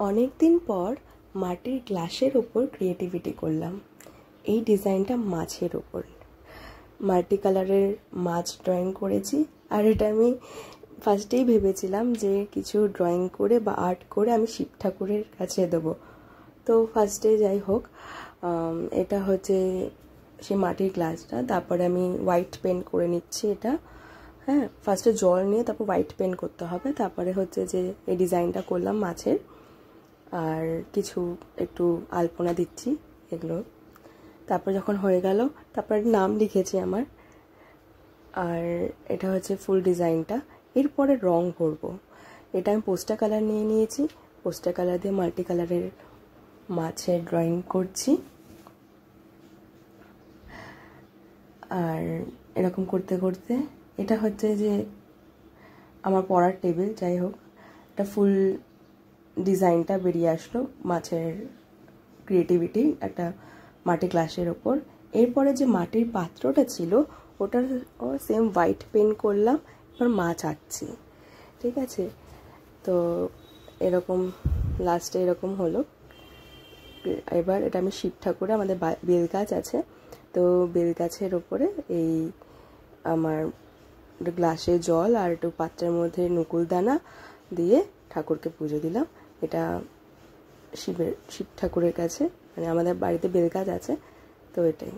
অনেক দিন পর মাটির গ্লাসের ওপর ক্রিয়েটিভিটি করলাম। এই ডিজাইনটা মাছের ওপর মাল্টি কালারের মাছ ড্রয়িং করেছি। আর এটা আমি ফার্স্টেই ভেবেছিলাম যে কিছু ড্রয়িং করে বা আর্ট করে আমি শিব ঠাকুরের কাছে দেবো। তো ফার্স্টে যাই হোক, এটা হচ্ছে সেই মাটির গ্লাসটা। তারপরে আমি হোয়াইট পেন্ট করে নিচ্ছি এটা। হ্যাঁ, ফার্স্টে জল নিয়ে তারপর হোয়াইট পেন্ট করতে হবে। তারপরে হচ্ছে যে এই ডিজাইনটা করলাম মাছের, আর কিছু একটু আলপনা দিচ্ছি এগুলো। তারপর যখন হয়ে গেল তারপর নাম লিখেছি আমার। আর এটা হচ্ছে ফুল ডিজাইনটা। এরপরে রং ভরবো। এটা আমি পোস্টার কালার নিয়ে নিয়েছি। পোস্টার কালার দিয়ে মাল্টি কালারের মাছের ড্রয়িং করছি। আর এরকম করতে করতে এটা হচ্ছে যে আমার পড়ার টেবিল। যাই হোক, এটা ফুল ডিজাইনটা বেরিয়ে আসলো মাছের ক্রিয়েটিভিটি একটা মাটির গ্লাসের ওপর। এরপরে যে মাটির পাত্রটা ছিল ওটার সেম হোয়াইট পেন্ট করলাম। এবার মাছ আঁকছি, ঠিক আছে। তো এরকম লাস্টে এরকম হলো। এবার এটা আমি শিব ঠাকুরে, আমাদের বেল গাছ আছে, তো বেল গাছের ওপরে এই আমার গ্লাসে জল আর একটু পাত্রের মধ্যে নকুলদানা দিয়ে ঠাকুরকে পুজো দিলাম। এটা শিব ঠাকুরের কাছে, মানে আমাদের বাড়িতে বেল গাছ আছে, তো এটাই।